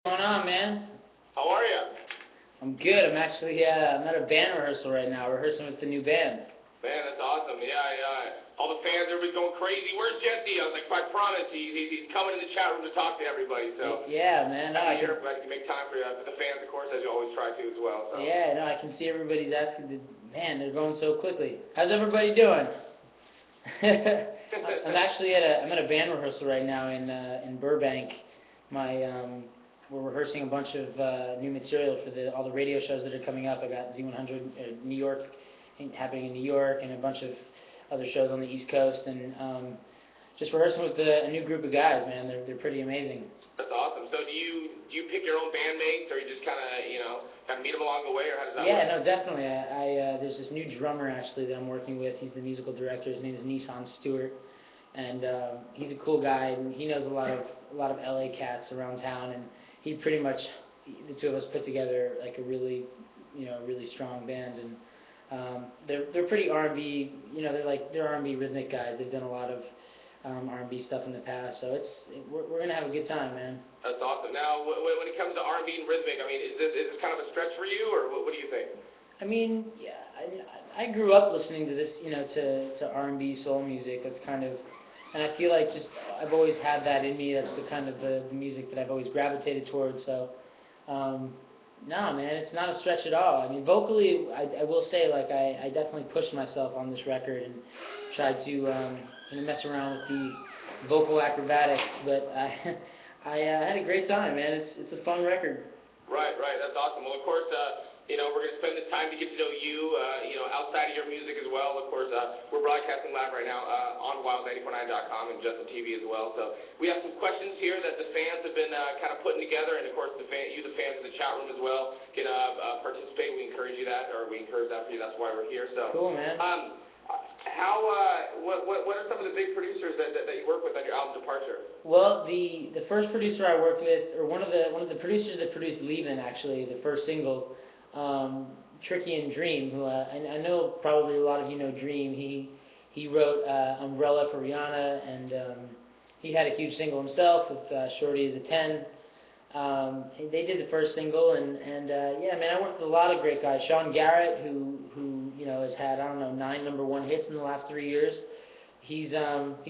What's going on, man? How are you? I'm good. I'm at a band rehearsal right now, rehearsing with the new band. Man, that's awesome. All the fans, everybody's going crazy. Where's Jesse? I was like, I promise, he's coming in the chat room to talk to everybody. So Yeah, man. No, I can make time for the fans, of course, as you always try to as well. So. Yeah, no, I can see everybody's asking. Man, they're going so quickly. How's everybody doing? I'm at a band rehearsal right now in Burbank. We're rehearsing a bunch of new material for all the radio shows that are coming up. I got Z100 New York happening in New York, and a bunch of other shows on the East Coast, and just rehearsing with a new group of guys. Man, they're pretty amazing. That's awesome. So do you pick your own bandmates, or you just kind of meet them along the way, or how does that work? Yeah, no, definitely. There's this new drummer actually that I'm working with. He's the musical director. His name is Nissan Stewart, and he's a cool guy. And he knows a lot of LA cats around town, and he pretty much, the two of us put together like a really strong band. And they're pretty R&B. They're R&B rhythmic guys. They've done a lot of R&B stuff in the past, so we're gonna have a good time, man. That's awesome. Now, when it comes to R&B and rhythmic, I mean, is this kind of a stretch for you, or what do you think? I mean, yeah, I grew up listening to this, to R&B soul music. That's kind of, and I feel like I've always had that in me. That's the kind of the music that I've always gravitated towards. So, no, man, it's not a stretch at all. I mean, vocally, I will say, like, I definitely pushed myself on this record and tried to mess around with the vocal acrobatics, but I had a great time, man. It's a fun record. Right, that's awesome. Well, of course, we're going to spend this time to get to know you, outside of your music as well. Of course, we're broadcasting live right now on wild949.com and Justin TV as well. So we have some questions here that the fans have been kind of putting together, and of course, the fans in the chat room as well can participate. We encourage that for you. That's why we're here. So cool, man. What are some of the big producers that you work with on your album Departure? Well, the first producer I worked with, or one of the producers that produced Leavin', actually, the first single, Tricky and Dream, who I know probably a lot of you know Dream. He wrote Umbrella for Rihanna, and he had a huge single himself with Shorty is a 10. They did the first single, and yeah, man, I worked with a lot of great guys. Sean Garrett, who has had, I don't know, 9 #1 hits in the last 3 years. He's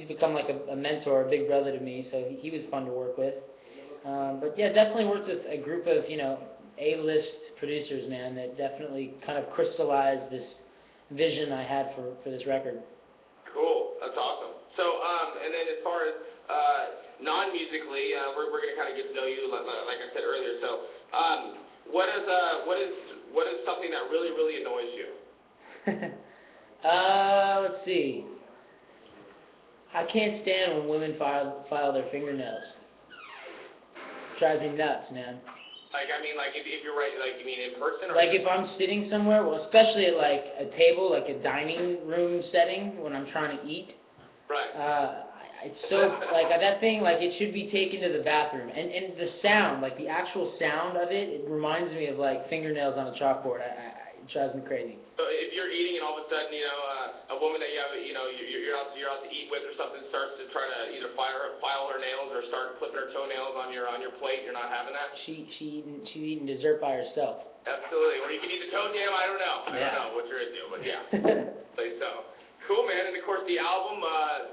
become like a mentor, a big brother to me, so he was fun to work with. But yeah, definitely worked with a group of A-list producers, man, that definitely kind of crystallized this vision I had for this record. Cool, that's awesome. So, and then as far as non-musically, we're going to kind of get to know you, like I said earlier. So, what is something that really annoys you? Let's see. I can't stand when women file their fingernails. Drives me nuts, man. Like, I mean, like, if you're right, like, you mean in person? Or like, if I'm sitting somewhere, well, especially at, like, a table, like a dining room setting, when I'm trying to eat. Right. It's so, like, that thing, like, it should be taken to the bathroom. And the sound, like, the actual sound of it reminds me of, like, fingernails on a chalkboard. It drives me crazy. So if you're eating and all of a sudden, a woman that you have, you're out to eat with or something starts to try to either file her nails or start clipping her toenails on your plate, you're not having that? She's eating dessert by herself. Absolutely. Or you can eat the toenail, I don't know. I don't know what you're into, but yeah. So. Cool, man. And of course, the album,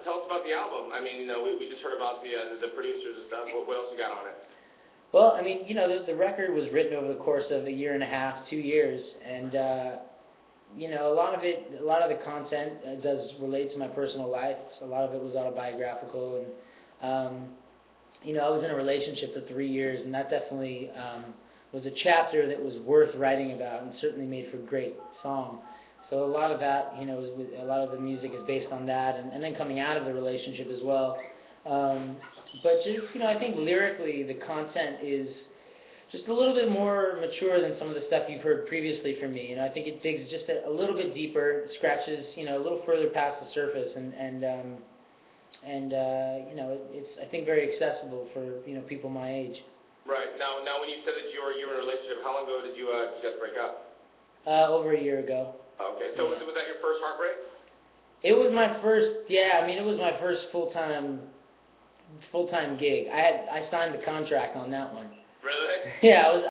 tell us about the album. I mean, we just heard about the producers and stuff. What else you got on it? Well, I mean, the record was written over the course of 1.5 years, 2 years, and a lot of the content does relate to my personal life. A lot of it was autobiographical, and I was in a relationship for 3 years, and that definitely was a chapter that was worth writing about, and certainly made for a great song. So a lot of that, a lot of the music is based on that, and then coming out of the relationship as well. But just, I think lyrically the content is just a little bit more mature than some of the stuff you've heard previously from me. I think it digs just a little bit deeper, scratches, a little further past the surface, and it's, I think, very accessible for, people my age. Right. Now when you said that you were in a relationship, how long ago did you guys break up? Over a year ago. Okay. So was that your first heartbreak? It was my first, it was my first full-time gig. I signed the contract on that one. Really? Yeah, I was.